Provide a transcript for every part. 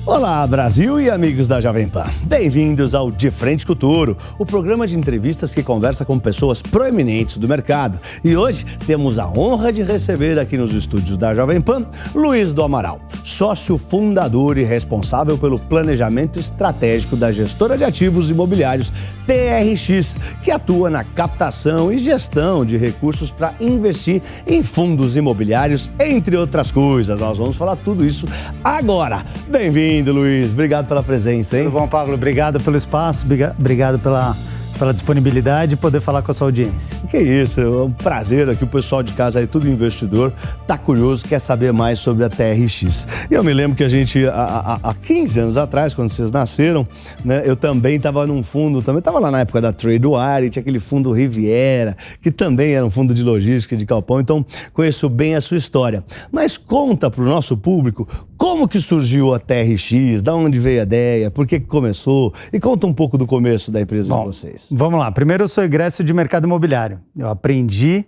Olá, Brasil e amigos da Jovem Pan. Bem-vindos ao De Frente com o Toro, o programa de entrevistas que conversa com pessoas proeminentes do mercado. E hoje temos a honra de receber aqui nos estúdios da Jovem Pan, Luiz do Amaral, sócio fundador e responsável pelo planejamento estratégico da gestora de ativos imobiliários TRX, que atua na captação e gestão de recursos para investir em fundos imobiliários, entre outras coisas. Nós vamos falar tudo isso agora. Bem-vindo, Luiz. Obrigado pela presença, hein? Tudo bom, Pablo? Obrigado pelo espaço, obrigado pela disponibilidade de poder falar com a sua audiência. Que isso, é um prazer aqui. O pessoal de casa aí, tudo investidor, tá curioso, quer saber mais sobre a TRX. E eu me lembro que a gente, há 15 anos atrás, quando vocês nasceram, né, eu também estava num fundo, também estava lá na época da Tradewire, tinha aquele fundo Riviera, que também era um fundo de logística de galpão, então conheço bem a sua história. Mas conta para o nosso público como que surgiu a TRX, da onde veio a ideia, por que começou, e conta um pouco do começo da empresa de vocês. Vamos lá. Primeiro, eu sou egresso de mercado imobiliário. Eu aprendi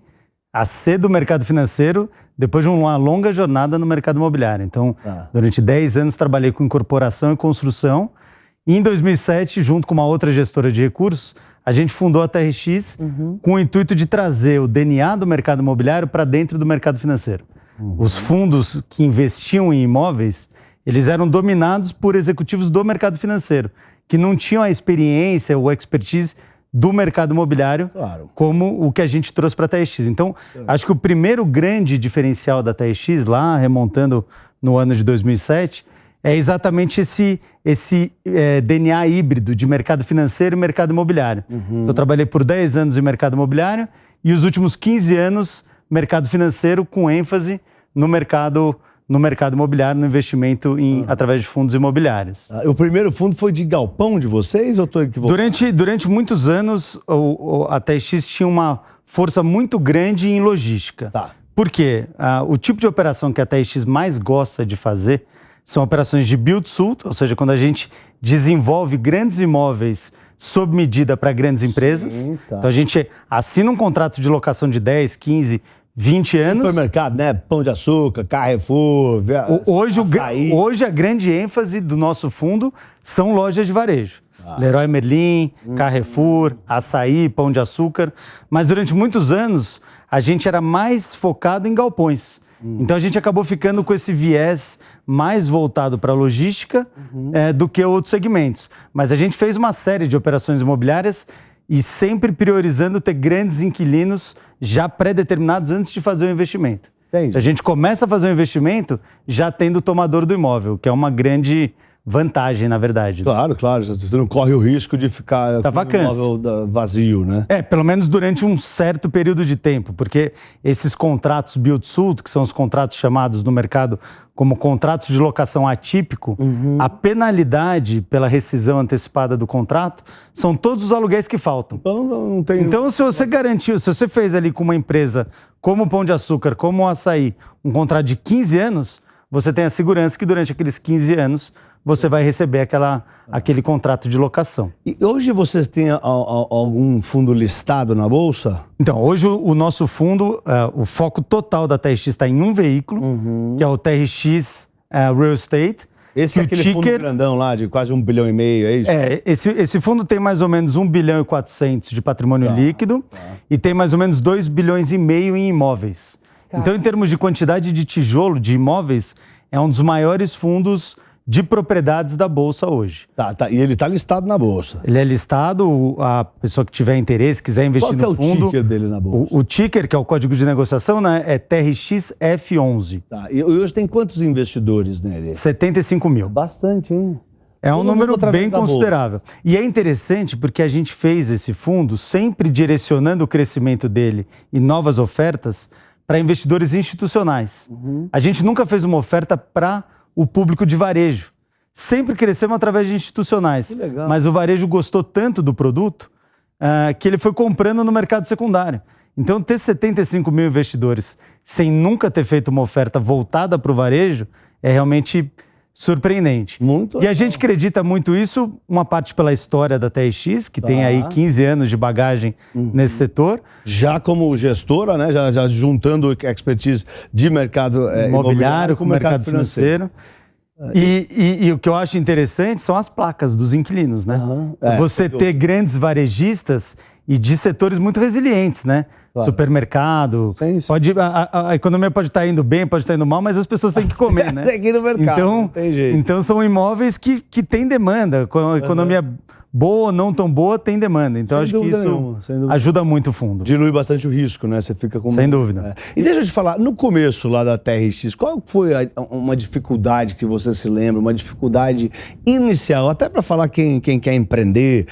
a ser do mercado financeiro depois de uma longa jornada no mercado imobiliário. Então, durante 10 anos, trabalhei com incorporação e construção. E em 2007, junto com uma outra gestora de recursos, a gente fundou a TRX com o intuito de trazer o DNA do mercado imobiliário para dentro do mercado financeiro. Os fundos que investiam em imóveis, eles eram dominados por executivos do mercado financeiro, que não tinham a experiência ou a expertise do mercado imobiliário, como o que a gente trouxe para a TRX. Então, acho que o primeiro grande diferencial da TRX, lá remontando no ano de 2007, é exatamente esse DNA híbrido de mercado financeiro e mercado imobiliário. Eu trabalhei por 10 anos em mercado imobiliário e os últimos 15 anos mercado financeiro, com ênfase no mercado imobiliário, no investimento através de fundos imobiliários. O primeiro fundo foi de galpão de vocês ou estou equivocado? Durante muitos anos, a TRX tinha uma força muito grande em logística. Por quê? O tipo de operação que a TRX mais gosta de fazer são operações de build-to-suit, ou seja, quando a gente desenvolve grandes imóveis sob medida para grandes empresas. Então a gente assina um contrato de locação de 10, 15, 20 anos. Supermercado, né? Pão de Açúcar, Carrefour, Hoje a grande ênfase do nosso fundo são lojas de varejo. Leroy Merlin, Carrefour, Açaí, Pão de Açúcar. Mas durante muitos anos a gente era mais focado em galpões. Então a gente acabou ficando com esse viés mais voltado para a logística do que outros segmentos. Mas a gente fez uma série de operações imobiliárias e sempre priorizando ter grandes inquilinos já pré-determinados antes de fazer o investimento. A gente começa a fazer o investimento já tendo o tomador do imóvel, que é uma grande vantagem, na verdade. Claro. Você não corre o risco de ficar com o imóvel vazio, né? Pelo menos durante um certo período de tempo, porque esses contratos build-to-suit, que são os contratos chamados no mercado como contratos de locação atípico, a penalidade pela rescisão antecipada do contrato são todos os aluguéis que faltam. Então, se você garantiu, se você fez ali com uma empresa como o Pão de Açúcar, como o Açaí, um contrato de 15 anos, você tem a segurança que durante aqueles 15 anos você vai receber aquele contrato de locação. E hoje vocês têm algum fundo listado na Bolsa? Então, hoje o nosso fundo, o foco total da TRX está em um veículo, que é o TRX Real Estate. Esse é aquele fundo grandão lá, de quase 1,5 bilhão, é isso? Esse fundo tem mais ou menos 1,4 bilhão de patrimônio líquido e tem mais ou menos 2,5 bilhões em imóveis. Então, em termos de quantidade de tijolo, de imóveis, é um dos maiores fundos de propriedades da Bolsa hoje. E ele está listado na Bolsa? Ele é listado, a pessoa que tiver interesse, quiser investir no fundo... Qual que é o ticker dele na Bolsa? O ticker, que é o código de negociação, né, é TRXF11. E hoje tem quantos investidores nele? 75 mil. Bastante, hein? É um número bem considerável. E é interessante porque a gente fez esse fundo sempre direcionando o crescimento dele e novas ofertas para investidores institucionais. A gente nunca fez uma oferta para o público de varejo. Sempre crescemos através de institucionais. Que legal. Mas o varejo gostou tanto do produto que ele foi comprando no mercado secundário. Então, ter 75 mil investidores sem nunca ter feito uma oferta voltada para o varejo é realmente surpreendente. Muito e a gente acredita muito isso, uma parte pela história da TRX, que tem aí 15 anos de bagagem nesse setor. Já como gestora, né? Já juntando expertise de mercado imobiliário com o mercado financeiro. E o que eu acho interessante são as placas dos inquilinos, né? Você ter grandes varejistas e de setores muito resilientes, né? Claro. Supermercado, a economia pode estar indo bem, pode estar indo mal, mas as pessoas têm que comer, né? Tem que ir no mercado, não tem jeito. Então são imóveis que têm demanda, com a economia boa ou não tão boa, tem demanda. Então acho que isso ajuda muito o fundo. Dilui bastante o risco, né? Você fica com... Sem dúvida. E deixa eu te falar, no começo lá da TRX, qual foi uma dificuldade que você se lembra, uma dificuldade inicial, até para falar quem quer empreender,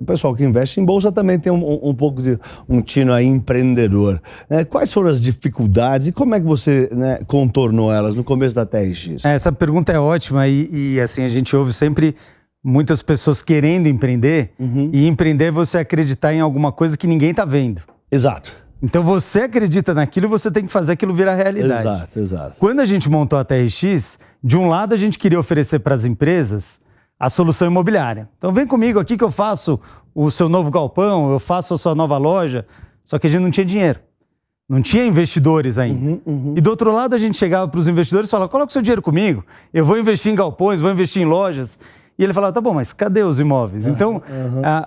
o pessoal que investe em bolsa também tem um pouco de um tino aí empreendedor. Quais foram as dificuldades e como é que você contornou elas no começo da TRX? Essa pergunta é ótima e assim, a gente ouve sempre muitas pessoas querendo empreender, e empreender é você acreditar em alguma coisa que ninguém está vendo. Exato. Então você acredita naquilo e você tem que fazer aquilo virar realidade. Exato. Quando a gente montou a TRX, de um lado a gente queria oferecer para as empresas a solução imobiliária. Então vem comigo aqui que eu faço o seu novo galpão, eu faço a sua nova loja, só que a gente não tinha dinheiro. Não tinha investidores ainda. E do outro lado a gente chegava para os investidores e falava, coloca o seu dinheiro comigo, eu vou investir em galpões, vou investir em lojas. E ele falava, tá bom, mas cadê os imóveis? Então,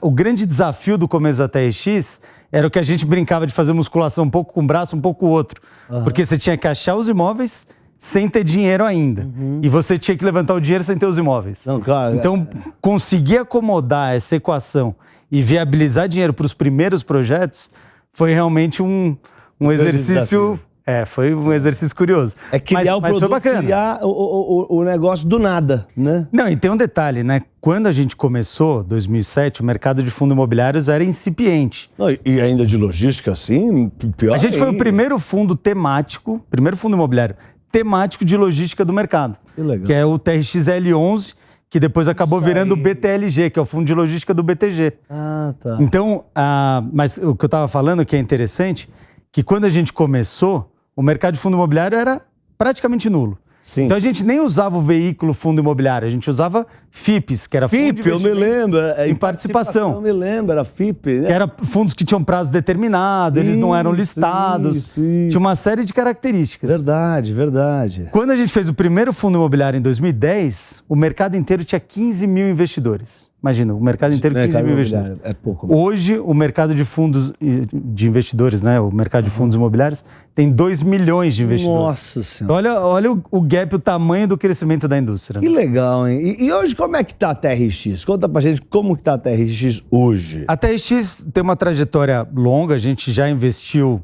o grande desafio do começo da TRX era o que a gente brincava de fazer musculação um pouco com um braço, um pouco com o outro. Porque você tinha que achar os imóveis sem ter dinheiro ainda. E você tinha que levantar o dinheiro sem ter os imóveis. Não, claro, então, conseguir acomodar essa equação e viabilizar dinheiro para os primeiros projetos foi realmente um exercício... foi um exercício curioso. Criar o produto, foi bacana. Criar o negócio do nada, né? Não, e tem um detalhe, né? Quando a gente começou, 2007, o mercado de fundos imobiliários era incipiente. Não, e ainda de logística, assim, pior. A gente foi o primeiro fundo temático, primeiro fundo imobiliário temático de logística do mercado. Que legal. Que é o TRXL11, que depois acabou virando o BTLG, que é o fundo de logística do BTG. Ah, tá. Então, mas o que eu estava falando que é interessante, que quando a gente começou, o mercado de fundo imobiliário era praticamente nulo. Sim. Então a gente nem usava o veículo fundo imobiliário, a gente usava FIPs, que era FIP, eu me lembro. Em participação. Eu me lembro, era FIP. Né? Que era fundos que tinham prazo determinado, eles não eram listados. Tinha uma série de características. Verdade. Quando a gente fez o primeiro fundo imobiliário em 2010, o mercado inteiro tinha 15 mil investidores. Imagina, o mercado inteiro 15 mil investidores. É pouco. Hoje, o mercado de fundos de investidores, né? O mercado de fundos imobiliários, tem 2 milhões de investidores. Nossa Senhora. Olha o gap, o tamanho do crescimento da indústria. Que legal, hein? E hoje, como é que tá a TRX? Conta pra gente como que tá a TRX hoje. A TRX tem uma trajetória longa, a gente já investiu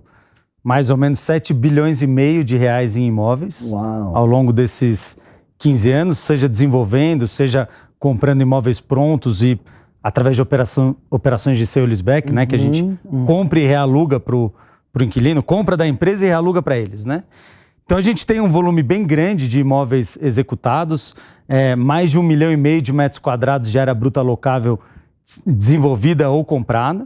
mais ou menos 7 bilhões e meio de reais em imóveis. Uau. Ao longo desses 15 anos, seja desenvolvendo, seja comprando imóveis prontos e através de operações de sale-leaseback, né, que a gente compra e realuga para o inquilino, compra da empresa e realuga para eles, né? Então a gente tem um volume bem grande de imóveis executados, mais de 1,5 milhão de metros quadrados de área bruta locável desenvolvida ou comprada.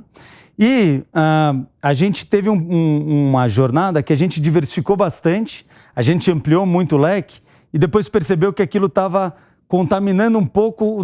E a gente teve uma jornada que a gente diversificou bastante, a gente ampliou muito o leque e depois percebeu que aquilo estava contaminando um pouco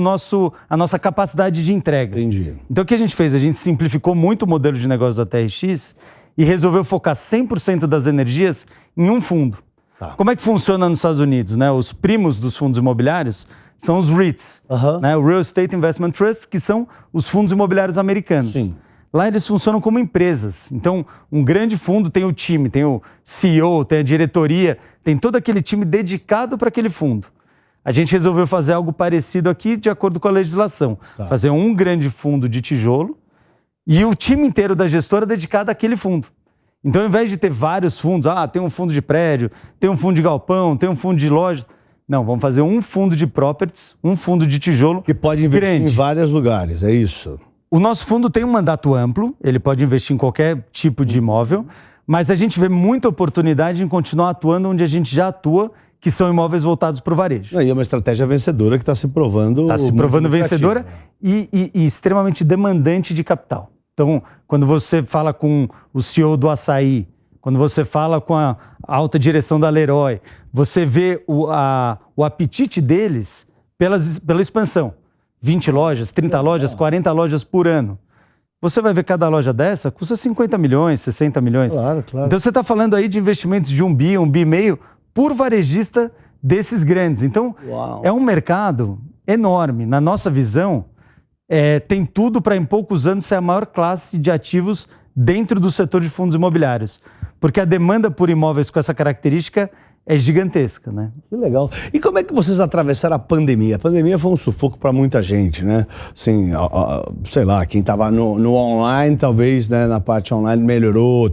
a nossa capacidade de entrega. Entendi. Então o que a gente fez? A gente simplificou muito o modelo de negócio da TRX e resolveu focar 100% das energias em um fundo. Tá. Como é que funciona nos Estados Unidos, né? Os primos dos fundos imobiliários são os REITs, né? O Real Estate Investment Trust, que são os fundos imobiliários americanos. Sim. Lá eles funcionam como empresas. Então, um grande fundo tem o time, tem o CEO, tem a diretoria, tem todo aquele time dedicado para aquele fundo. A gente resolveu fazer algo parecido aqui de acordo com a legislação. Tá. Fazer um grande fundo de tijolo e o time inteiro da gestora dedicado àquele fundo. Então, ao invés de ter vários fundos, tem um fundo de prédio, tem um fundo de galpão, tem um fundo de loja. Não, vamos fazer um fundo de properties, um fundo de tijolo. Que pode investir grande. Em vários lugares, é isso? O nosso fundo tem um mandato amplo, ele pode investir em qualquer tipo de imóvel, mas a gente vê muita oportunidade em continuar atuando onde a gente já atua, que são imóveis voltados para o varejo. E é uma estratégia vencedora que está se provando... Está se provando vencedora e extremamente demandante de capital. Então, quando você fala com o CEO do Açaí, quando você fala com a alta direção da Leroy, você vê o apetite deles pela expansão. 20 lojas, 30 lojas, 40 lojas por ano. Você vai ver cada loja dessa custa 50 milhões, 60 milhões. Claro. Então você está falando aí de investimentos de 1 bi, 1,5 bi por varejista desses grandes. Então, é um mercado enorme. Na nossa visão, tem tudo para em poucos anos ser a maior classe de ativos dentro do setor de fundos imobiliários. Porque a demanda por imóveis com essa característica é gigantesca, né? Que legal. E como é que vocês atravessaram a pandemia? A pandemia foi um sufoco para muita gente, né? Assim, sei lá, quem estava no online, talvez, né, na parte online melhorou,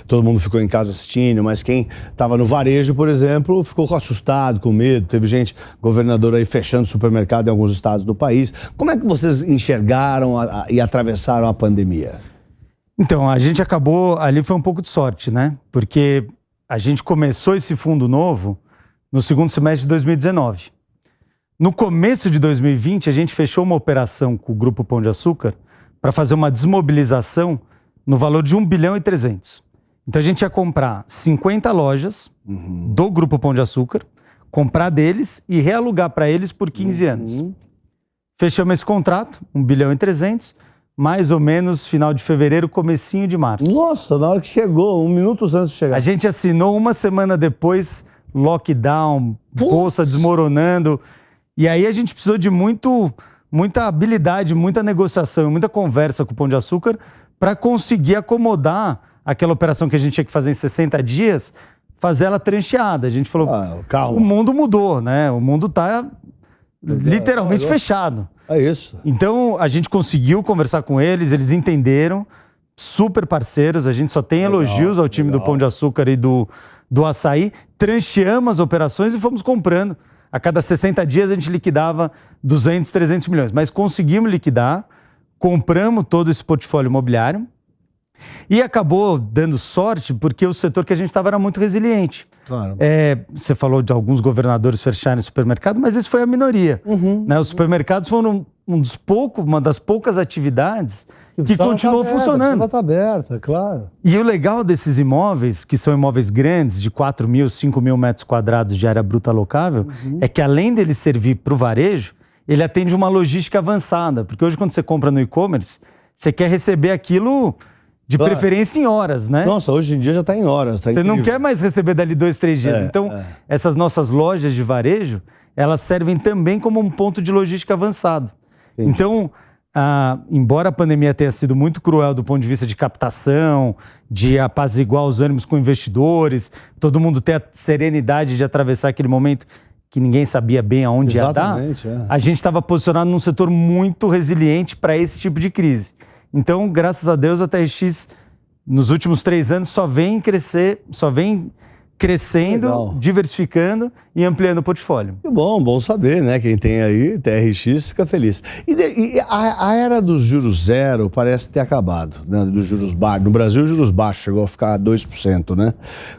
todo mundo ficou em casa assistindo, mas quem estava no varejo, por exemplo, ficou assustado, com medo. Teve gente, governador aí fechando supermercado em alguns estados do país. Como é que vocês enxergaram e atravessaram a pandemia? Então, a gente acabou, ali foi um pouco de sorte, né? Porque a gente começou esse fundo novo no segundo semestre de 2019. No começo de 2020, a gente fechou uma operação com o Grupo Pão de Açúcar para fazer uma desmobilização no valor de 1 bilhão e 300. Então a gente ia comprar 50 lojas do Grupo Pão de Açúcar, comprar deles e realugar para eles por 15 anos. Fechamos esse contrato, 1 bilhão e 300, mais ou menos final de fevereiro, comecinho de março. Nossa, na hora que chegou, 1 minuto antes de chegar. A gente assinou uma semana depois, lockdown, bolsa desmoronando. E aí a gente precisou de muita habilidade, muita negociação, muita conversa com o Pão de Açúcar para conseguir acomodar aquela operação que a gente tinha que fazer em 60 dias, fazer ela trancheada. A gente falou, calma. O mundo mudou, né? O mundo está literalmente fechado. É isso. Então, a gente conseguiu conversar com eles, eles entenderam, super parceiros, a gente só tem elogios ao time do Pão de Açúcar e do Açaí, trancheamos as operações e fomos comprando. A cada 60 dias a gente liquidava 200, 300 milhões, mas conseguimos liquidar, compramos todo esse portfólio imobiliário e acabou dando sorte porque o setor que a gente estava era muito resiliente. Claro. Você falou de alguns governadores fecharem supermercado, mas isso foi a minoria. Né? Os supermercados foram uma das poucas atividades que continuou funcionando. Está aberta, claro. E o legal desses imóveis, que são imóveis grandes, de 4 mil, 5 mil metros quadrados de área bruta alocável, é que além dele servir para o varejo, ele atende uma logística avançada. Porque hoje, quando você compra no e-commerce, você quer receber aquilo de preferência em horas, né? Nossa, hoje em dia já está em horas. Tá Você não quer mais receber dali 2, 3 dias. Então, essas nossas lojas de varejo, elas servem também como um ponto de logística avançado. Entendi. Então, embora a pandemia tenha sido muito cruel do ponto de vista de captação, de apaziguar os ânimos com investidores, todo mundo ter a serenidade de atravessar aquele momento que ninguém sabia bem aonde ia dar, a gente estava posicionado num setor muito resiliente para esse tipo de crise. Então, graças a Deus, a TRX, nos últimos 3 anos, só vem crescendo, legal, diversificando e ampliando o portfólio. Que bom saber, né? Quem tem aí TRX fica feliz. E a era dos juros zero parece ter acabado, né? Dos juros baixos. No Brasil, os juros baixos chegou a ficar a 2%, né?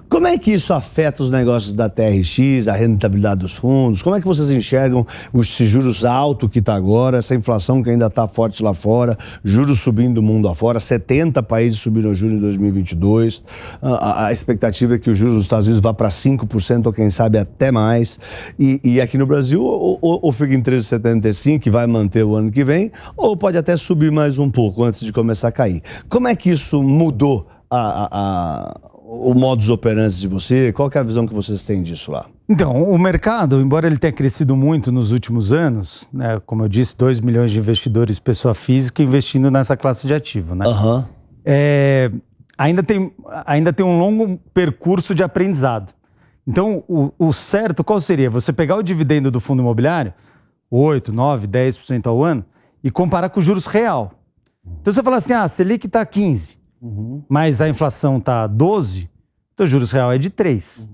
Como é que isso afeta os negócios da TRX, a rentabilidade dos fundos? Como é que vocês enxergam esses juros altos que está agora, essa inflação que ainda está forte lá fora, juros subindo do mundo afora, 70 países subiram juros em 2022, a expectativa é que os juros dos Estados Unidos vá para 5% ou quem sabe até mais, e aqui no Brasil ou fica em 13,75, que vai manter o ano que vem, ou pode até subir mais um pouco antes de começar a cair. Como é que isso mudou o modus operandi de você? Qual que é a visão que vocês têm disso lá? Então, o mercado, embora ele tenha crescido muito nos últimos anos, né, como eu disse, 2 milhões de investidores, pessoa física, investindo nessa classe de ativo, né? Ainda tem um longo percurso de aprendizado. Então, o certo qual seria? Você pegar o dividendo do fundo imobiliário, 8, 9, 10% ao ano, e comparar com os juros real. Então, você fala assim, a Selic está 15%, mas a inflação está 12%, então o juros real é de 3%.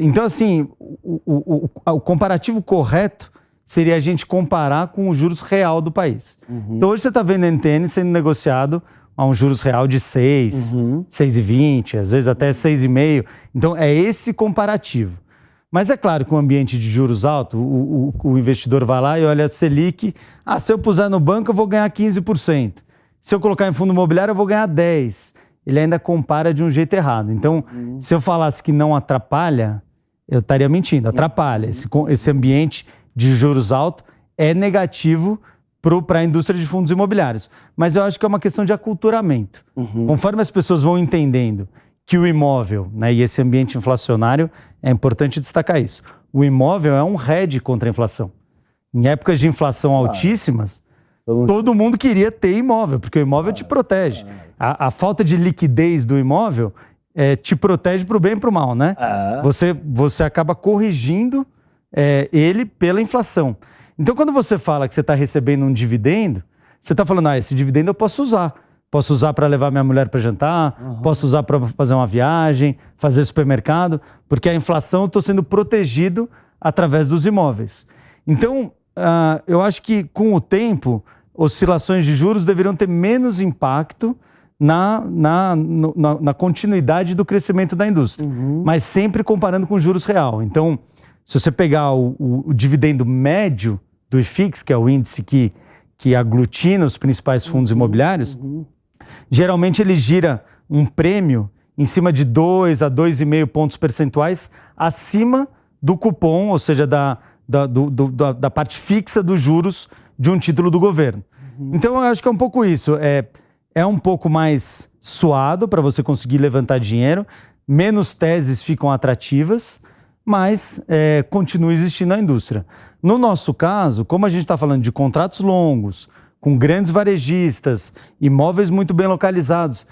Então, assim, o comparativo correto seria a gente comparar com os juros real do país. Então, hoje você está vendo NTN sendo negociado a um juros real de 6, 6,20, às vezes até 6,5. Então, é esse comparativo. Mas é claro que um ambiente de juros alto, o investidor vai lá e olha a Selic, se eu puser no banco eu vou ganhar 15%. Se eu colocar em fundo imobiliário eu vou ganhar 10%. Ele ainda compara de um jeito errado. Então, se eu falasse que não atrapalha, eu estaria mentindo. Atrapalha. Esse ambiente de juros alto é negativo para a indústria de fundos imobiliários. Mas eu acho que é uma questão de aculturamento. Conforme as pessoas vão entendendo que o imóvel, né, e esse ambiente inflacionário, é importante destacar isso. O imóvel é um hedge contra a inflação. Em épocas de inflação altíssimas, todo mundo queria ter imóvel, porque o imóvel te protege. A falta de liquidez do imóvel te protege para o bem e para o mal, né? Você acaba corrigindo ele pela inflação. Então, quando você fala que você está recebendo um dividendo, você está falando, esse dividendo eu posso usar. Posso usar para levar minha mulher para jantar, posso usar para fazer uma viagem, fazer supermercado, porque a inflação eu estou sendo protegido através dos imóveis. Então, eu acho que com o tempo, oscilações de juros deveriam ter menos impacto na continuidade do crescimento da indústria, mas sempre comparando com o juros real. Então, se você pegar o dividendo médio do IFIX, que é o índice que aglutina os principais fundos imobiliários, geralmente ele gira um prêmio em cima de 2 a 2,5 pontos percentuais acima do cupom, ou seja, da parte fixa dos juros de um título do governo. Então, eu acho que é um pouco isso. É um pouco mais suado para você conseguir levantar dinheiro, menos teses ficam atrativas, mas continua existindo a indústria. No nosso caso, como a gente está falando de contratos longos, com grandes varejistas, imóveis muito bem localizados,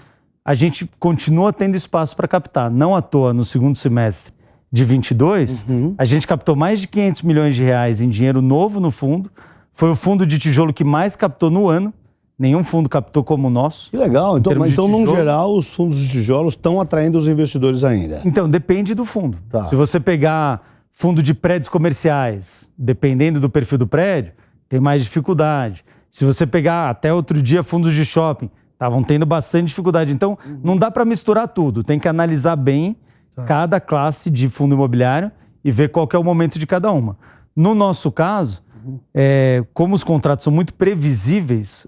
a gente continua tendo espaço para captar. Não à toa, no segundo semestre de 22, a gente captou mais de 500 milhões de reais em dinheiro novo no fundo. Foi o fundo de tijolo que mais captou no ano. Nenhum fundo captou como o nosso. Que legal. Então no geral, os fundos de tijolos estão atraindo os investidores ainda. Então, depende do fundo. Tá. Se você pegar fundo de prédios comerciais, dependendo do perfil do prédio, tem mais dificuldade. Se você pegar até outro dia fundos de shopping, estavam tendo bastante dificuldade. Então, não dá para misturar tudo. Tem que analisar bem cada classe de fundo imobiliário e ver qual que é o momento de cada uma. No nosso caso, como os contratos são muito previsíveis,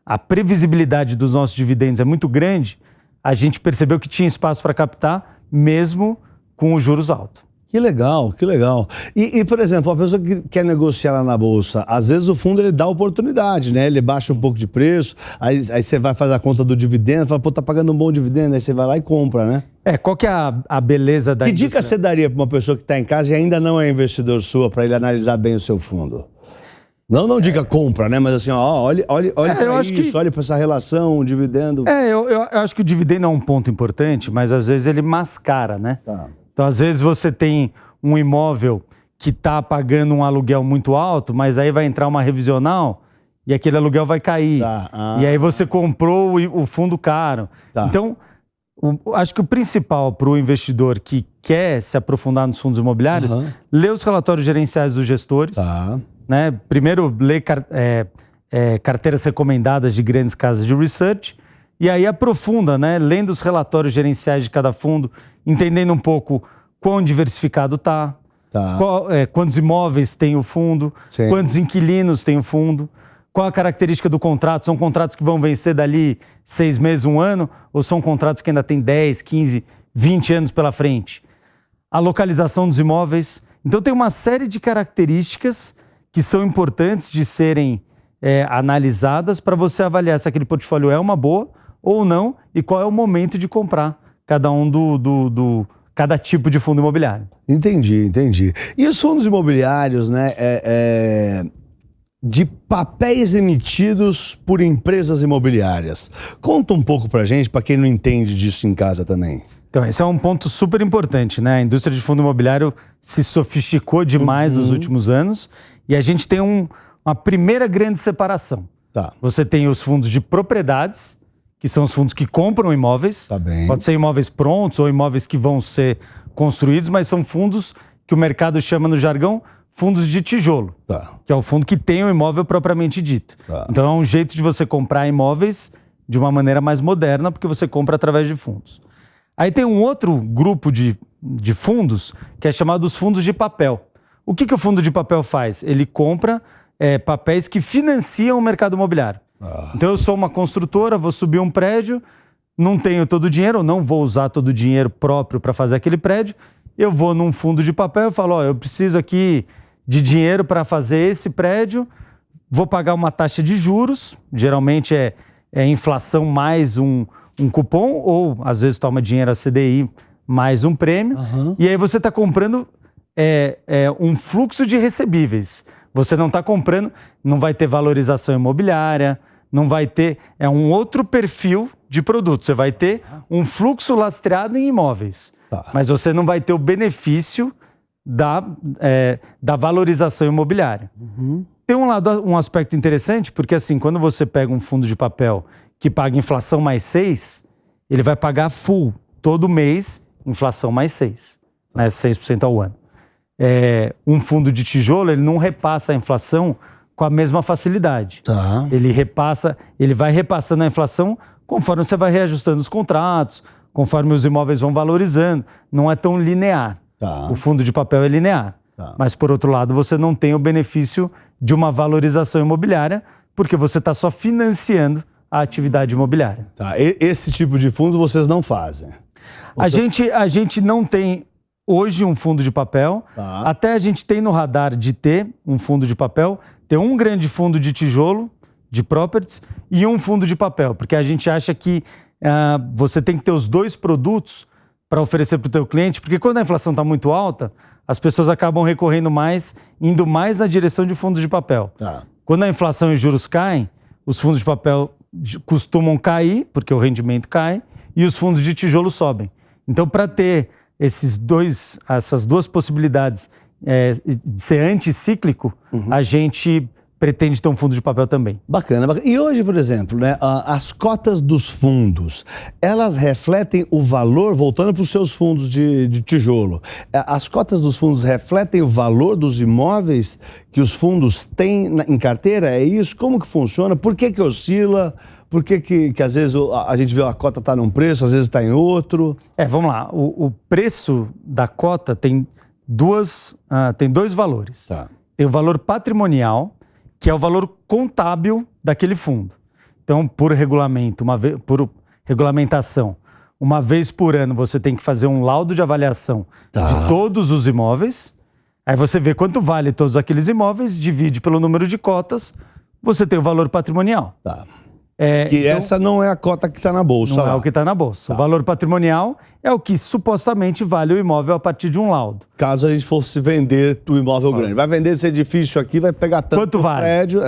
a previsibilidade dos nossos dividendos é muito grande, a gente percebeu que tinha espaço para captar, mesmo com os juros altos. Que legal, que legal. E, por exemplo, a pessoa que quer negociar lá na bolsa, às vezes o fundo ele dá oportunidade, né? Ele baixa um pouco de preço, aí você vai fazer a conta do dividendo, fala, tá pagando um bom dividendo, aí você vai lá e compra, né? Qual que é a beleza da indústria? Que dica você daria para uma pessoa que está em casa e ainda não é investidor sua, para ele analisar bem o seu fundo? Não diga compra, né? Mas assim, olha para isso, olha para essa relação, dividendo. Eu acho que o dividendo é um ponto importante, mas às vezes ele mascara, né? Tá. Então, às vezes você tem um imóvel que está pagando um aluguel muito alto, mas aí vai entrar uma revisional e aquele aluguel vai cair. E aí você comprou o fundo caro. Então, acho que o principal para o investidor que quer se aprofundar nos fundos imobiliários, ler os relatórios gerenciais dos gestores. Né? Primeiro, ler carteiras recomendadas de grandes casas de research. E aí aprofunda, né? Lendo os relatórios gerenciais de cada fundo, entendendo um pouco quão diversificado está, quantos imóveis tem o fundo, quantos inquilinos tem o fundo, qual a característica do contrato. São contratos que vão vencer dali 6 meses, 1 ano, ou são contratos que ainda têm 10, 15, 20 anos pela frente? A localização dos imóveis. Então tem uma série de características que são importantes de serem analisadas para você avaliar se aquele portfólio é uma boa ou não, e qual é o momento de comprar cada tipo de fundo imobiliário. Entendi. E os fundos imobiliários, né, de papéis emitidos por empresas imobiliárias. Conta um pouco pra gente, para quem não entende disso em casa também. Então, esse é um ponto super importante, né? A indústria de fundo imobiliário se sofisticou demais nos últimos anos e a gente tem uma primeira grande separação. Você tem os fundos de propriedades, que são os fundos que compram imóveis. Pode ser imóveis prontos ou imóveis que vão ser construídos, mas são fundos que o mercado chama no jargão fundos de tijolo, que é o fundo que tem o imóvel propriamente dito. Então é um jeito de você comprar imóveis de uma maneira mais moderna, porque você compra através de fundos. Aí tem um outro grupo de fundos que é chamado os fundos de papel. O que o fundo de papel faz? Ele compra papéis que financiam o mercado imobiliário. Então eu sou uma construtora, vou subir um prédio, não tenho todo o dinheiro, ou não vou usar todo o dinheiro próprio para fazer aquele prédio, eu vou num fundo de papel e falo, eu preciso aqui de dinheiro para fazer esse prédio, vou pagar uma taxa de juros, geralmente é inflação mais um um cupom ou, às vezes, toma dinheiro a CDI mais um prêmio. E aí você está comprando um fluxo de recebíveis. Você não está comprando, não vai ter valorização imobiliária, não vai ter... É um outro perfil de produto. Você vai ter um fluxo lastreado em imóveis. Mas você não vai ter o benefício da valorização imobiliária. Tem um aspecto interessante, porque assim, quando você pega um fundo de papel que paga inflação mais 6, ele vai pagar full, todo mês, inflação mais 6, né? 6% ao ano. Um fundo de tijolo, ele não repassa a inflação com a mesma facilidade. Ele vai repassando a inflação conforme você vai reajustando os contratos, conforme os imóveis vão valorizando. Não é tão linear. O fundo de papel é linear. Mas, por outro lado, você não tem o benefício de uma valorização imobiliária, porque você está só financiando a atividade imobiliária. Esse tipo de fundo vocês não fazem? A gente não tem hoje um fundo de papel. Até a gente tem no radar de ter um fundo de papel. Tem um grande fundo de tijolo, de properties, e um fundo de papel. Porque a gente acha que você tem que ter os dois produtos para oferecer para o teu cliente. Porque quando a inflação está muito alta, as pessoas acabam recorrendo mais, indo mais na direção de fundos de papel. Quando a inflação e os juros caem, os fundos de papel costumam cair, porque o rendimento cai, e os fundos de tijolo sobem. Então, para ter essas duas possibilidades de ser anticíclico, a gente pretende ter um fundo de papel também. Bacana. E hoje, por exemplo, né, as cotas dos fundos, elas refletem o valor, voltando para os seus fundos de tijolo, as cotas dos fundos refletem o valor dos imóveis que os fundos têm em carteira? É isso? Como que funciona? Por que oscila? Por que às vezes a gente vê a cota está num preço, às vezes está em outro? Vamos lá. O preço da cota tem dois valores. Tem o valor patrimonial, que é o valor contábil daquele fundo. Então, por regulamentação, uma vez por ano você tem que fazer um laudo de avaliação de todos os imóveis. Aí você vê quanto vale todos aqueles imóveis, divide pelo número de cotas, você tem o valor patrimonial. Então, essa não é a cota que está na bolsa. Não é o que está na bolsa. O valor patrimonial é o que supostamente vale o imóvel a partir de um laudo. Caso a gente fosse vender o imóvel grande. Vai vender esse edifício aqui, vai pegar tanto quanto vale? Prédio.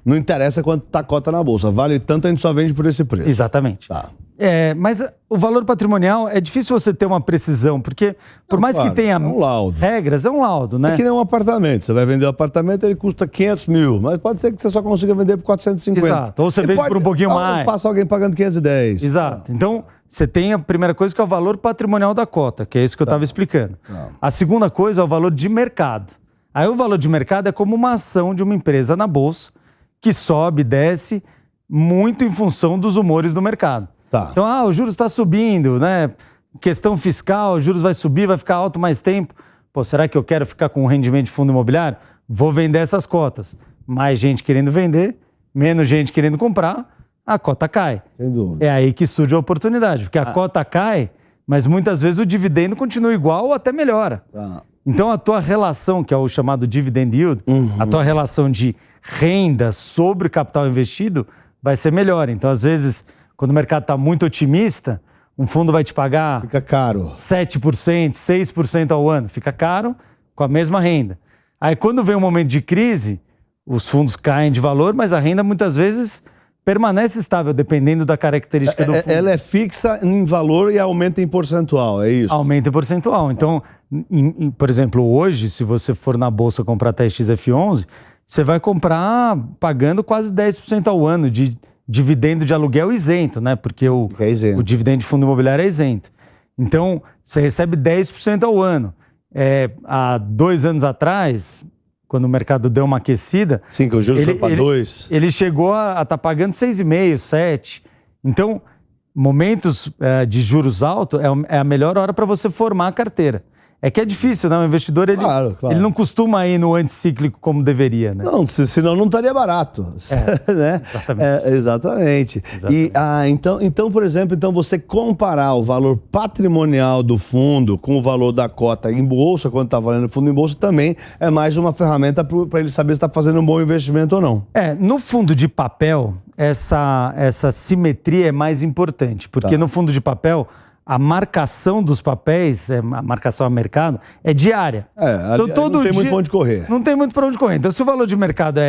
Não interessa quanto está a cota na bolsa. Vale tanto, a gente só vende por esse preço. Exatamente. Mas o valor patrimonial é difícil você ter uma precisão, porque por mais que tenha regras, é um laudo, né? É que nem um apartamento. Você vai vender um apartamento, ele custa 500 mil, mas pode ser que você só consiga vender por 450. Exato. Ou você vende por um pouquinho mais. Passa alguém pagando 510. Exato. Então, você tem a primeira coisa que é o valor patrimonial da cota, que é isso que eu estava explicando. A segunda coisa é o valor de mercado. Aí o valor de mercado é como uma ação de uma empresa na bolsa que sobe, desce, muito em função dos humores do mercado. Então, o juros está subindo, né? Questão fiscal, o juros vai subir, vai ficar alto mais tempo. Será que eu quero ficar com um rendimento de fundo imobiliário? Vou vender essas cotas. Mais gente querendo vender, menos gente querendo comprar, a cota cai. Sem dúvida. É aí que surge a oportunidade, porque a cota cai, mas muitas vezes o dividendo continua igual ou até melhora. Então, a tua relação, que é o chamado dividend yield, a tua relação de renda sobre o capital investido vai ser melhor. Então, às vezes, quando o mercado está muito otimista, um fundo vai te pagar... Fica caro. 7%, 6% ao ano. Fica caro com a mesma renda. Aí, quando vem um momento de crise, os fundos caem de valor, mas a renda, muitas vezes, permanece estável, dependendo da característica do fundo. Ela é fixa em valor e aumenta em percentual, é isso? Aumenta em percentual. Então, por exemplo, hoje, se você for na bolsa comprar TXF11, você vai comprar pagando quase 10% ao ano de dividendo de aluguel isento, né? Porque o dividendo de fundo imobiliário é isento. Então, você recebe 10% ao ano. Há 2 anos atrás, quando o mercado deu uma aquecida... Sim, que o juros foi para 2. Ele chegou a estar pagando 6,5%, 7%. Então, momentos de juros altos é a melhor hora para você formar a carteira. É que é difícil, né? O investidor, ele não costuma ir no anticíclico como deveria, né? Não, senão não estaria barato. Né? Exatamente. E, então, por exemplo, você comparar o valor patrimonial do fundo com o valor da cota em bolsa, quando está valendo o fundo em bolsa, também é mais uma ferramenta para ele saber se está fazendo um bom investimento ou não. No fundo de papel, essa simetria é mais importante, porque no fundo de papel, a marcação dos papéis, a marcação a mercado, é diária. Então, todo não tem muito para onde correr. Não tem muito para onde correr. Então, se o valor de mercado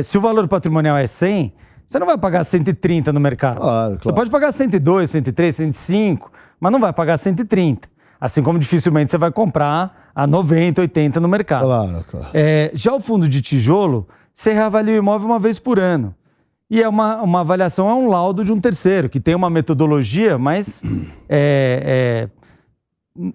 se o valor patrimonial é 100, você não vai pagar 130 no mercado. Claro. Você pode pagar 102, 103, 105, mas não vai pagar 130. Assim como dificilmente você vai comprar a 90, 80 no mercado. Claro. Já o fundo de tijolo, você reavalia o imóvel uma vez por ano. E é uma avaliação, é um laudo de um terceiro, que tem uma metodologia, mas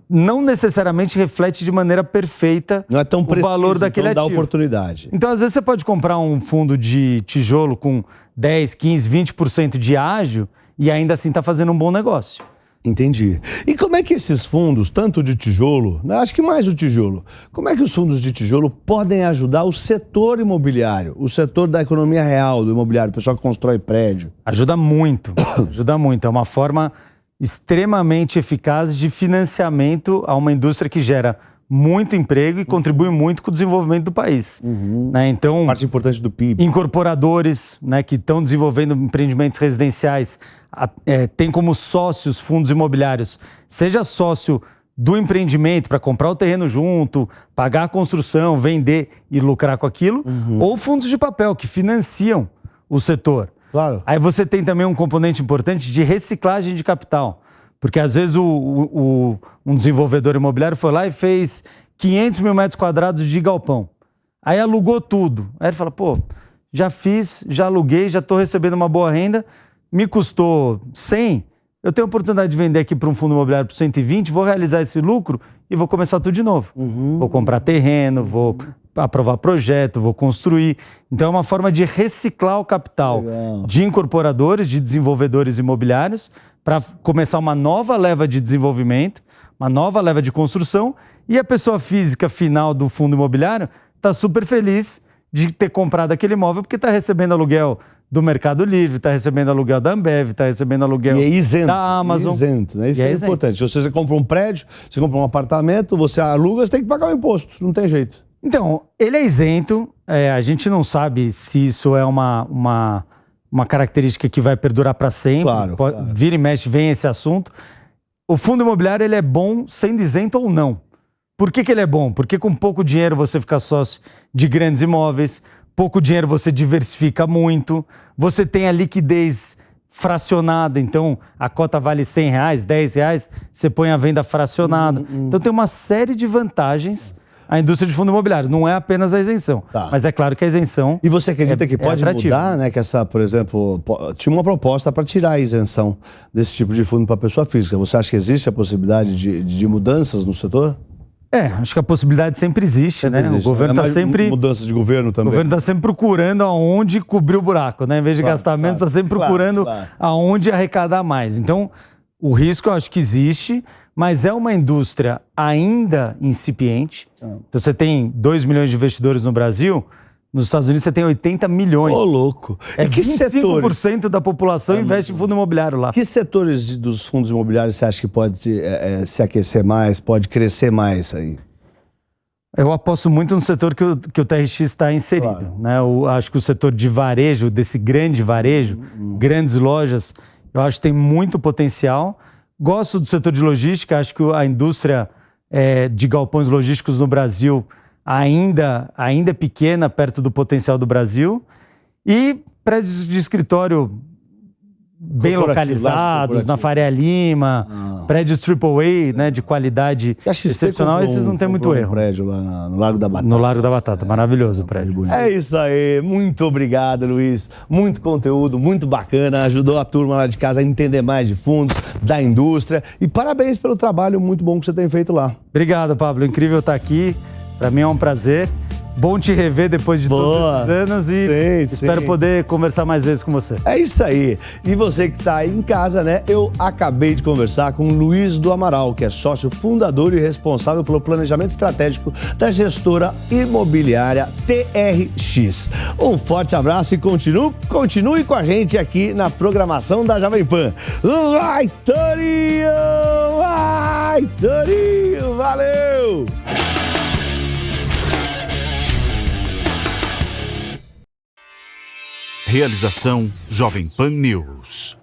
não necessariamente reflete de maneira perfeita não é tão preciso, o valor daquele então dá ativo. Oportunidade. Então, às vezes, você pode comprar um fundo de tijolo com 10, 15, 20% de ágio e ainda assim está fazendo um bom negócio. Entendi. E como é que esses fundos, tanto de tijolo, né, acho que mais o tijolo, como é que os fundos de tijolo podem ajudar o setor imobiliário, o setor da economia real do imobiliário, o pessoal que constrói prédio? Ajuda muito, ajuda muito. É uma forma extremamente eficaz de financiamento a uma indústria que gera muito emprego e contribui muito com o desenvolvimento do país. Né? Então, parte importante do PIB. Incorporadores, né, que estão desenvolvendo empreendimentos residenciais, tem como sócios fundos imobiliários, seja sócio do empreendimento para comprar o terreno junto, pagar a construção, vender e lucrar com aquilo, ou fundos de papel que financiam o setor. Claro. Aí você tem também um componente importante de reciclagem de capital. Porque às vezes um desenvolvedor imobiliário foi lá e fez 500 mil metros quadrados de galpão. Aí alugou tudo. Aí ele fala, pô, já fiz, já aluguei, já estou recebendo uma boa renda, me custou 100, eu tenho a oportunidade de vender aqui para um fundo imobiliário por 120, vou realizar esse lucro e vou começar tudo de novo. Vou comprar terreno, vou aprovar projeto, vou construir. Então é uma forma de reciclar o capital de incorporadores, de desenvolvedores imobiliários, para começar uma nova leva de desenvolvimento, uma nova leva de construção, e a pessoa física final do fundo imobiliário está super feliz de ter comprado aquele imóvel porque está recebendo aluguel do Mercado Livre, está recebendo aluguel da Ambev, está recebendo aluguel da Amazon. Isento, né? Isso é importante. Se você compra um prédio, você compra um apartamento, você aluga, você tem que pagar o imposto, não tem jeito. Então, ele é isento, a gente não sabe se isso é uma característica que vai perdurar para sempre. Claro. Vira e mexe, vem esse assunto. O fundo imobiliário, ele é bom sendo isento ou não. Por que ele é bom? Porque com pouco dinheiro você fica sócio de grandes imóveis, pouco dinheiro você diversifica muito, você tem a liquidez fracionada, então a cota vale R$100, R$10, você põe a venda fracionada. Então tem uma série de vantagens a indústria de fundos imobiliários. Não é apenas a isenção, mas é claro que a isenção. E você acredita que pode mudar, né? Que essa, por exemplo, tinha uma proposta para tirar a isenção desse tipo de fundo para pessoa física. Você acha que existe a possibilidade de mudanças no setor? Acho que a possibilidade sempre existe, né? O governo está sempre... Mudança de governo também. O governo está sempre procurando aonde cobrir o buraco, né? Em vez de gastar menos, está sempre procurando aonde arrecadar mais. Então, o risco eu acho que existe, mas é uma indústria ainda incipiente. Então você tem 2 milhões de investidores no Brasil, nos Estados Unidos você tem 80 milhões. Ô, louco. E que 25% da população investe em fundo imobiliário lá. Que setores dos fundos imobiliários você acha que pode se aquecer mais, pode crescer mais aí? Eu aposto muito no setor que o TRX está inserido. Né? Eu acho que o setor de varejo, desse grande varejo, grandes lojas, eu acho que tem muito potencial. Gosto do setor de logística, acho que a indústria de galpões logísticos no Brasil ainda é pequena, perto do potencial do Brasil. E prédios de escritório bem localizados, na Faria Lima, prédios AAA, né, de qualidade excepcional, esses não tem muito erro. Prédio lá no Largo da Batata. No Largo da Batata, maravilhoso o prédio. É isso aí, muito obrigado, Luiz. Muito conteúdo, muito bacana, ajudou a turma lá de casa a entender mais de fundos, da indústria. E parabéns pelo trabalho muito bom que você tem feito lá. Obrigado, Pablo, incrível estar aqui, para mim é um prazer. Bom te rever depois de todos esses anos e espero poder conversar mais vezes com você. É isso aí. E você que está aí em casa, né? Eu acabei de conversar com o Luiz do Amaral, que é sócio fundador e responsável pelo planejamento estratégico da gestora imobiliária TRX. Um forte abraço e continue com a gente aqui na programação da Jovem Pan. Vai, Torinho! Vai, Torinho! Valeu! Realização Jovem Pan News.